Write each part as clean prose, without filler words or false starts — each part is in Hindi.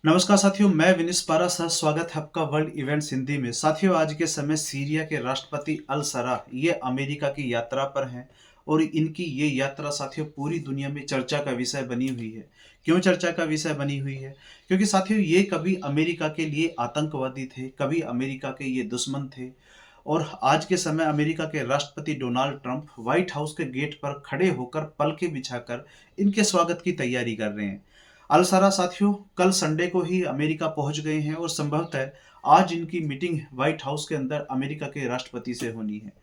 नमस्कार साथियों, मैं विनिस पारा सर स्वागत है आपका वर्ल्ड इवेंट्स हिंदी में। साथियों, आज के समय सीरिया के राष्ट्रपति अल सरा ये अमेरिका की यात्रा पर हैं और इनकी ये यात्रा साथियों पूरी दुनिया में चर्चा का विषय बनी हुई है। क्यों चर्चा का विषय बनी हुई है? क्योंकि साथियों ये कभी अमेरिका के लिए आतंकवादी थे, कभी अमेरिका के ये दुश्मन थे और आज के समय अमेरिका के राष्ट्रपति डोनाल्ड ट्रंप व्हाइट हाउस के गेट पर खड़े होकर पलके बिछाकर इनके स्वागत की तैयारी कर रहे हैं। अलसरा साथियों कल संडे को ही अमेरिका पहुंच गए हैं और संभवतः आज इनकी मीटिंग व्हाइट हाउस के अंदर अमेरिका के राष्ट्रपति से होनी है।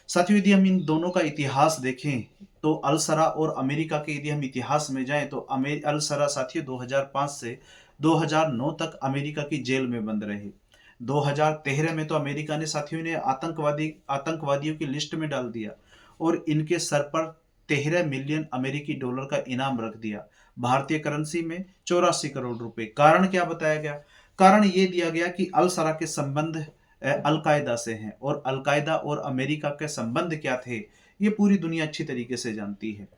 साथियों, यदि हम इन दोनों का इतिहास देखें तो अलसरा और अमेरिका के यदि हम इतिहास में जाएं तो अलसरा साथियों 2005 से 2009 तक अमेरिका की जेल में बंद रहे। 2013 में तो अमेरिका ने साथियों ने आतंकवादियों की लिस्ट में डाल दिया और इनके सर पर 13 मिलियन अमेरिकी डॉलर का इनाम रख दिया, भारतीय करेंसी में 84 करोड़ रुपए। कारण क्या बताया गया? कारण ये दिया गया कि अल सरा के संबंध अलकायदा से हैं और अलकायदा और अमेरिका के संबंध क्या थे ये पूरी दुनिया अच्छी तरीके से जानती है।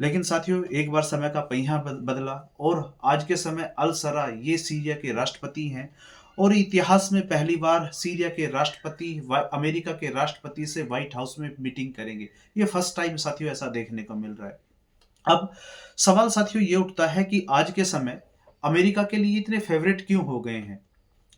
लेकिन साथियों एक बार समय का पहिया बदला और आज के समय अल सरा ये सीरिया के राष्ट्रपति हैं और इतिहास में पहली बार सीरिया के राष्ट्रपति अमेरिका के राष्ट्रपति से व्हाइट हाउस में मीटिंग करेंगे। ये फर्स्ट टाइम साथियों ऐसा देखने को मिल रहा है। अब सवाल साथियों ये उठता है कि आज के समय अमेरिका के लिए इतने फेवरेट क्यों हो गए हैं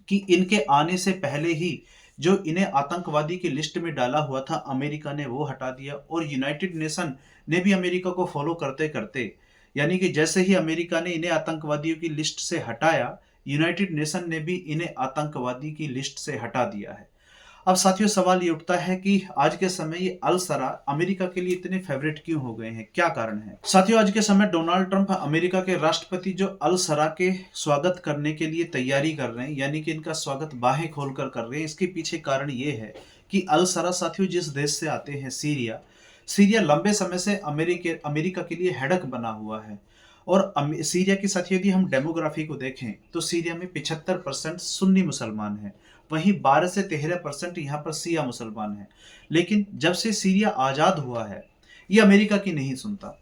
कि इनके आने से पहले ही जो इन्हें आतंकवादी की लिस्ट में डाला हुआ था अमेरिका ने वो हटा दिया और यूनाइटेड नेशन ने भी अमेरिका को फॉलो करते करते, यानी कि जैसे ही अमेरिका ने इन्हें आतंकवादियों की लिस्ट से हटाया, यूनाइटेड नेशन ने भी इन्हें आतंकवादी की लिस्ट से हटा दिया है। अब साथियों सवाल ये उठता है कि आज के समय ये अल सरा अमेरिका के लिए इतने फेवरेट क्यों हो गए हैं, क्या कारण है? साथियों आज के समय डोनाल्ड ट्रंप अमेरिका के राष्ट्रपति जो अल सरा के स्वागत करने के लिए तैयारी कर रहे हैं, यानी कि इनका स्वागत बाहें खोलकर कर रहे हैं। इसके पीछे कारण ये है कि अल सरा साथियों जिस देश से आते हैं सीरिया, सीरिया लंबे समय से अमेरिका के लिए हेडक बना हुआ है और सीरिया की साथियों यदि हम डेमोग्राफी को देखें तो सीरिया में 75% सुन्नी मुसलमान हैं, वहीं 12 से 13% यहाँ पर सिया मुसलमान हैं। लेकिन जब से सीरिया आज़ाद हुआ है ये अमेरिका की नहीं सुनता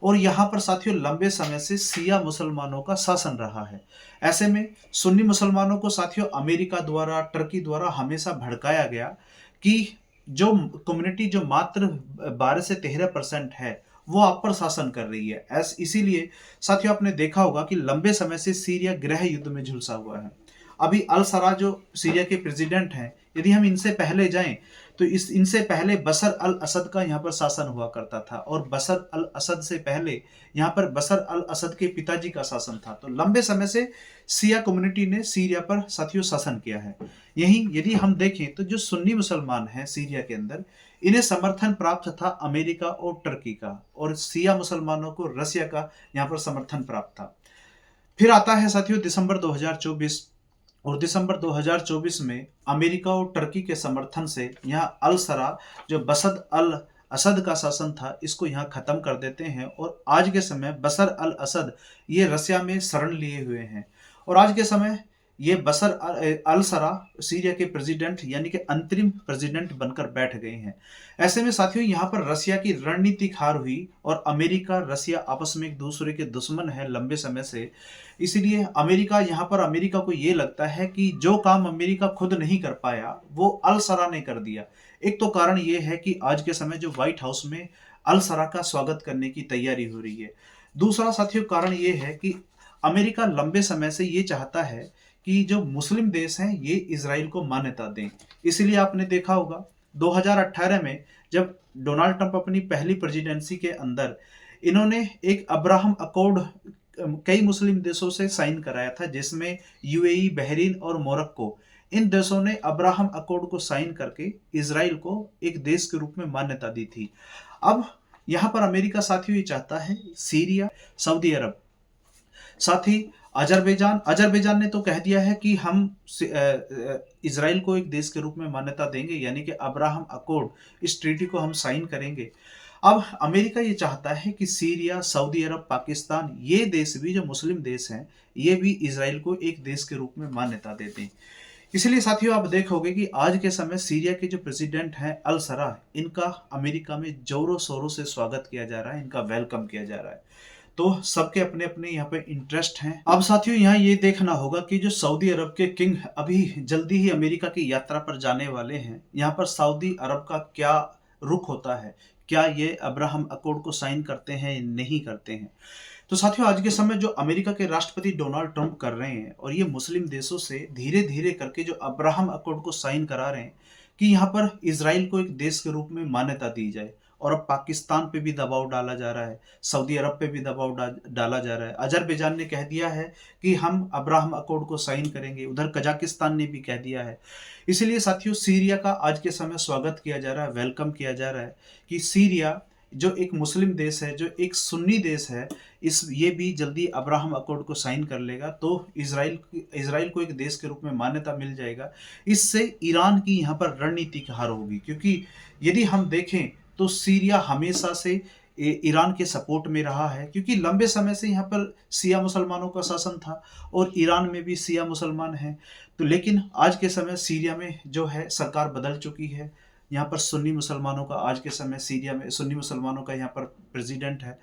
और यहाँ पर साथियों लंबे समय से सिया मुसलमानों का शासन रहा है। ऐसे में सुन्नी मुसलमानों को साथियों अमेरिका द्वारा, टर्की द्वारा हमेशा भड़काया गया कि जो कम्युनिटी जो मात्र 12 से 13% है वो आप पर शासन कर रही है। इसीलिए साथियों आपने देखा होगा कि लंबे समय से सीरिया गृह युद्ध में झुलसा हुआ है। अभी अल सरा जो सीरिया के प्रेसिडेंट हैं, यदि हम इनसे पहले जाएं तो इनसे पहले बशर अल असद का यहाँ पर शासन हुआ करता था और बशर अल असद से पहले यहाँ पर बशर अल असद के पिताजी का शासन था। तो लंबे समय से सिया कम्युनिटी ने सीरिया पर साथियों शासन किया है। यही यदि हम देखें तो जो सुन्नी मुसलमान हैं सीरिया के अंदर, इन्हें समर्थन प्राप्त था अमेरिका और टर्की का और सिया मुसलमानों को रसिया का यहाँ पर समर्थन प्राप्त था। फिर आता है साथियों दिसंबर 2024 और दिसंबर 2024 में अमेरिका और टर्की के समर्थन से यहाँ अल सरा जो बसद अल असद का शासन था इसको यहाँ खत्म कर देते हैं और आज के समय बशर अल असद ये रसिया में शरण लिए हुए हैं और आज के समय ये बशर अल सरा सीरिया के प्रेसिडेंट यानी कि अंतरिम प्रेसिडेंट बनकर बैठ गए हैं। ऐसे में साथियों यहाँ पर रसिया की रणनीतिक हार हुई और अमेरिका रसिया आपस में एक दूसरे के दुश्मन है लंबे समय से। इसीलिए अमेरिका को ये लगता है कि जो काम अमेरिका खुद नहीं कर पाया वो अल सरा ने कर दिया। एक तो कारण ये है कि आज के समय जो व्हाइट हाउस में अल सरा का स्वागत करने की तैयारी हो रही है। दूसरा साथियों कारण ये है कि अमेरिका लंबे समय से ये चाहता है कि जो मुस्लिम देश हैं ये इजराइल को मान्यता दें। इसलिए आपने देखा होगा 2018 में जब डोनाल्ड ट्रंप अपनी पहली प्रेसिडेंसी के अंदर इन्होंने एक अब्राहम अकॉर्ड कई मुस्लिम देशों से साइन कराया था, जिसमें यूएई, बहरीन और मोरक्को, इन देशों ने अब्राहम अकॉर्ड को साइन करके इजराइल को एक देश के रूप में मान्यता दी थी। अब यहाँ पर अमेरिका साथियों ये चाहता है सीरिया, सऊदी अरब, साथ ही अजरबैजान ने तो कह दिया है कि हम इजराइल को एक देश के रूप में मान्यता देंगे, यानी कि अब्राहम अकॉर्ड, इस ट्रीटी को हम साइन करेंगे। अब अमेरिका ये चाहता है कि सीरिया, सऊदी अरब, पाकिस्तान, ये देश भी जो मुस्लिम देश हैं ये भी इजराइल को एक देश के रूप में मान्यता देते हैं। इसलिए साथियों आप देखोगे कि आज के समय सीरिया के जो प्रेसिडेंट हैं अल सरा, इनका अमेरिका में जोरों शोरों से स्वागत किया जा रहा है, इनका वेलकम किया जा रहा है। तो सबके अपने अपने यहाँ पे इंटरेस्ट हैं। अब साथियों यहाँ ये देखना होगा कि जो सऊदी अरब के किंग अभी जल्दी ही अमेरिका की यात्रा पर जाने वाले हैं, यहाँ पर सऊदी अरब का क्या रुख होता है, क्या ये अब्राहम अकॉर्ड को साइन करते हैं या नहीं करते हैं। तो साथियों आज के समय जो अमेरिका के राष्ट्रपति डोनाल्ड ट्रंप कर रहे हैं और ये मुस्लिम देशों से धीरे धीरे करके जो अब्राहम अकॉर्ड को साइन करा रहे हैं कि यहाँ पर इजराइल को एक देश के रूप में मान्यता दी जाए। और अब पाकिस्तान पे भी दबाव डाला जा रहा है, सऊदी अरब पे भी दबाव डाला जा रहा है। अजरबैजान ने कह दिया है कि हम अब्राहम अकॉर्ड को साइन करेंगे, उधर कजाकिस्तान ने भी कह दिया है। इसलिए साथियों सीरिया का आज के समय स्वागत किया जा रहा है, वेलकम किया जा रहा है कि सीरिया जो एक मुस्लिम देश है, जो एक सुन्नी देश है, इस ये भी जल्दी अब्राहम अकॉर्ड को साइन कर लेगा तो इजराइल को एक देश के रूप में मान्यता मिल जाएगा। इससे ईरान की यहाँ पर रणनीतिक हार होगी, क्योंकि यदि हम देखें तो सीरिया हमेशा से ईरान के सपोर्ट में रहा है, क्योंकि लंबे समय से यहाँ पर शिया मुसलमानों का शासन था और ईरान में भी शिया मुसलमान हैं। तो लेकिन आज के समय सीरिया में जो है सरकार बदल चुकी है, यहाँ पर सुन्नी मुसलमानों का आज के समय सीरिया में सुन्नी मुसलमानों का यहाँ पर प्रेसिडेंट है।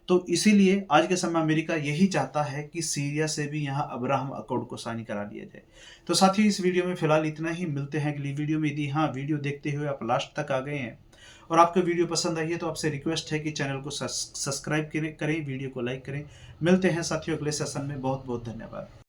तो इसीलिए आज के समय अमेरिका यही चाहता है कि सीरिया से भी यहाँ अब्राहम अकॉर्ड को साइन करा लिया जाए। तो साथियों इस वीडियो में फिलहाल इतना ही, मिलते हैं अगली वीडियो में। यदि हाँ वीडियो देखते हुए आप लास्ट तक आ गए हैं और आपको वीडियो पसंद आई है तो आपसे रिक्वेस्ट है कि चैनल को सब्सक्राइब करें, वीडियो को लाइक करें। मिलते हैं साथियों अगले सेशन में। बहुत बहुत धन्यवाद।